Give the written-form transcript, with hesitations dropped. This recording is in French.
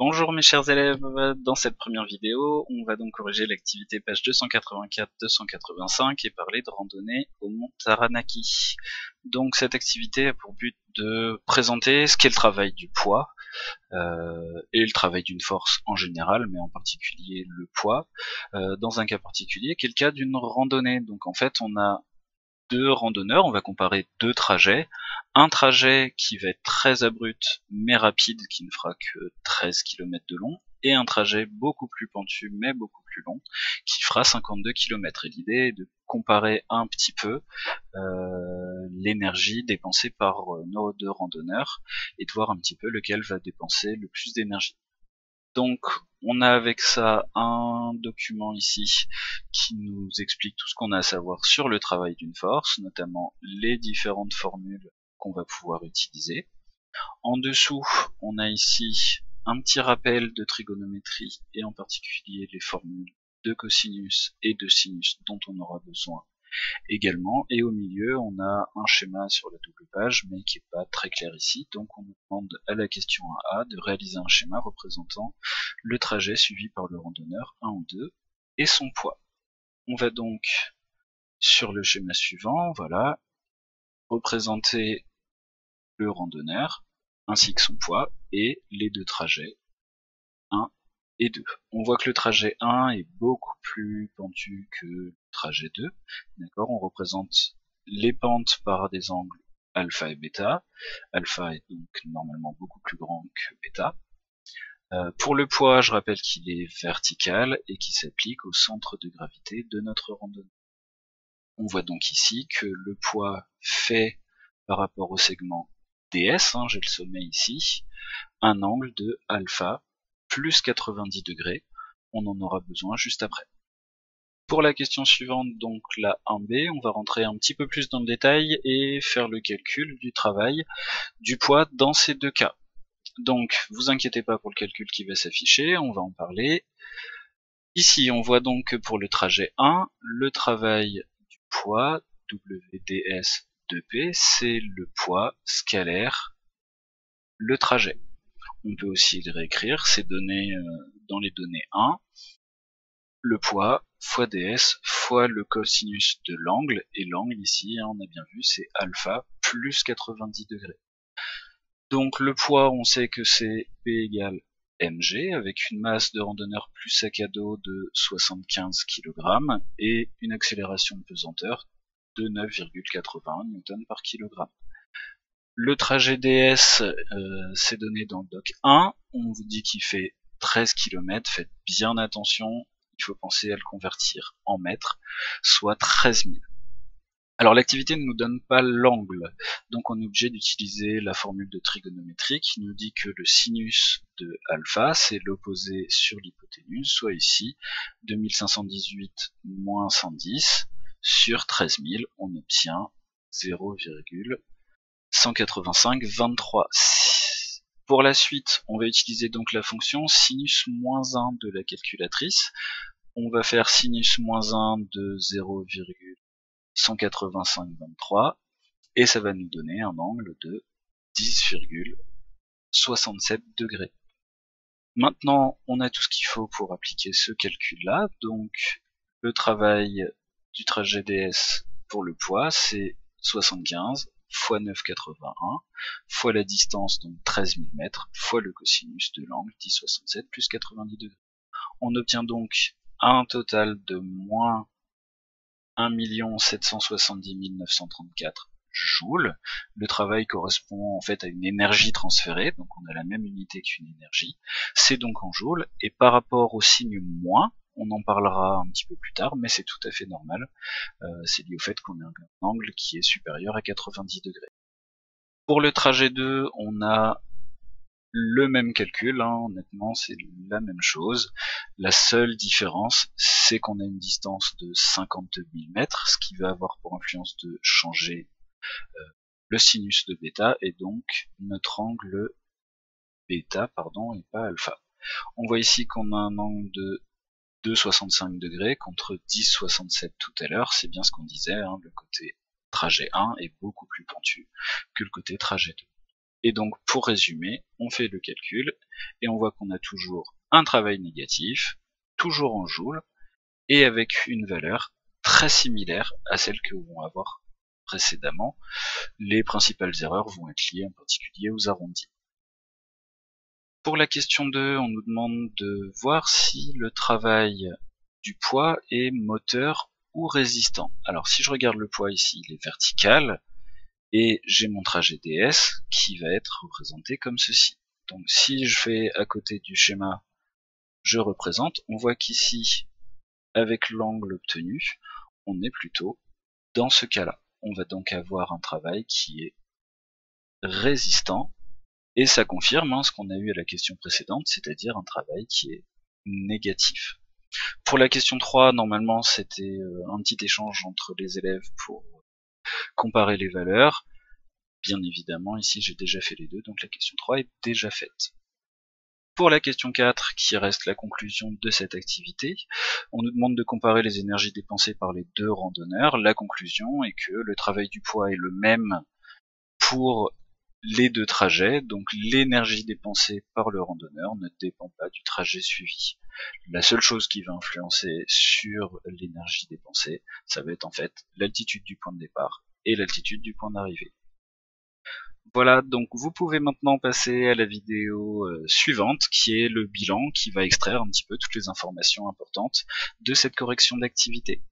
Bonjour mes chers élèves, dans cette première vidéo, on va donc corriger l'activité page 284-285 et parler de randonnée au mont Taranaki. Donc cette activité a pour but de présenter ce qu'est le travail du poids et le travail d'une force en général, mais en particulier le poids, dans un cas particulier qui est le cas d'une randonnée. Donc en fait on a deux randonneurs, on va comparer deux trajets. Un trajet qui va être très abrupt mais rapide, qui ne fera que 13 km de long, et un trajet beaucoup plus pentu mais beaucoup plus long, qui fera 52 km. Et l'idée est de comparer un petit peu l'énergie dépensée par nos deux randonneurs, et de voir un petit peu lequel va dépenser le plus d'énergie. Donc on a avec ça un document ici qui nous explique tout ce qu'on a à savoir sur le travail d'une force, notamment les différentes formules qu'on va pouvoir utiliser. En dessous, on a ici un petit rappel de trigonométrie et en particulier les formules de cosinus et de sinus dont on aura besoin également, et au milieu on a un schéma sur la double page mais qui n'est pas très clair ici, donc on nous demande à la question 1A de réaliser un schéma représentant le trajet suivi par le randonneur 1 ou 2 et son poids. On va donc sur le schéma suivant, voilà, représenter le randonneur ainsi que son poids et les deux trajets 1 et 2. On voit que le trajet 1 est beaucoup plus pentu que le trajet 2. D'accord, on représente les pentes par des angles alpha et bêta. Alpha est donc normalement beaucoup plus grand que bêta. Pour le poids, je rappelle qu'il est vertical et qu'il s'applique au centre de gravité de notre randonnée. On voit donc ici que le poids fait par rapport au segment DS, j'ai le sommet ici, un angle de alpha plus 90 degrés, on en aura besoin juste après. Pour la question suivante, donc la 1B, on va rentrer un petit peu plus dans le détail et faire le calcul du travail du poids dans ces deux cas. Donc, vous inquiétez pas pour le calcul qui va s'afficher, on va en parler. Ici, on voit donc que pour le trajet 1, le travail du poids, WDS 2P, c'est le poids scalaire, le trajet. On peut aussi le réécrire, c'est donné dans les données 1, le poids fois ds fois le cosinus de l'angle, et l'angle ici, on a bien vu, c'est alpha plus 90 degrés. Donc le poids, on sait que c'est P égale mg, avec une masse de randonneur plus sac à dos de 75 kg, et une accélération de pesanteur de 9,80 Newton par kg. Le trajet ds, c'est donné dans le doc 1, on vous dit qu'il fait 13 km, faites bien attention, il faut penser à le convertir en mètres, soit 13 000. Alors l'activité ne nous donne pas l'angle, donc on est obligé d'utiliser la formule de trigonométrie qui nous dit que le sinus de alpha, c'est l'opposé sur l'hypoténuse, soit ici 2518 moins 110 sur 13 000, on obtient 0,18523. Pour la suite, on va utiliser donc la fonction sinus moins 1 de la calculatrice. On va faire sinus moins 1 de 0,18523 et ça va nous donner un angle de 10,67 degrés. Maintenant, on a tout ce qu'il faut pour appliquer ce calcul-là. Donc, le travail du trajet ds pour le poids, c'est 75 fois 9,81 fois la distance, donc 13 000 mètres, fois le cosinus de l'angle, 10,67 plus 90 degrés. On obtient donc un total de moins 1 770 934 joules. Le travail correspond en fait à une énergie transférée, donc on a la même unité qu'une énergie. C'est donc en joules, et par rapport au signe moins, on en parlera un petit peu plus tard, mais c'est tout à fait normal. C'est lié au fait qu'on a un angle qui est supérieur à 90 degrés. Pour le trajet 2, on a le même calcul, honnêtement c'est la même chose. La seule différence, c'est qu'on a une distance de 50 000 mètres, ce qui va avoir pour influence de changer le sinus de bêta, et donc notre angle bêta, et pas alpha. On voit ici qu'on a un angle de 2,65 degrés contre 10,67 tout à l'heure, c'est bien ce qu'on disait, le côté trajet 1 est beaucoup plus pentu que le côté trajet 2. Et donc pour résumer, on fait le calcul et on voit qu'on a toujours un travail négatif, toujours en joules, et avec une valeur très similaire à celle que vont avoir précédemment. Les principales erreurs vont être liées en particulier aux arrondis. Pour la question 2, on nous demande de voir si le travail du poids est moteur ou résistant. Alors si je regarde le poids ici, il est vertical, et j'ai mon trajet ds qui va être représenté comme ceci. Donc si je fais à côté du schéma, je représente, on voit qu'ici, avec l'angle obtenu, on est plutôt dans ce cas-là. On va donc avoir un travail qui est résistant, et ça confirme ce qu'on a eu à la question précédente, c'est-à-dire un travail qui est négatif. Pour la question 3, normalement c'était un petit échange entre les élèves pour comparer les valeurs. Bien évidemment, ici j'ai déjà fait les deux, donc la question 3 est déjà faite. Pour la question 4, qui reste la conclusion de cette activité, on nous demande de comparer les énergies dépensées par les deux randonneurs. La conclusion est que le travail du poids est le même pour les deux trajets, donc l'énergie dépensée par le randonneur ne dépend pas du trajet suivi. La seule chose qui va influencer sur l'énergie dépensée, ça va être en fait l'altitude du point de départ et l'altitude du point d'arrivée. Voilà, donc vous pouvez maintenant passer à la vidéo suivante, qui est le bilan, qui va extraire un petit peu toutes les informations importantes de cette correction d'activité.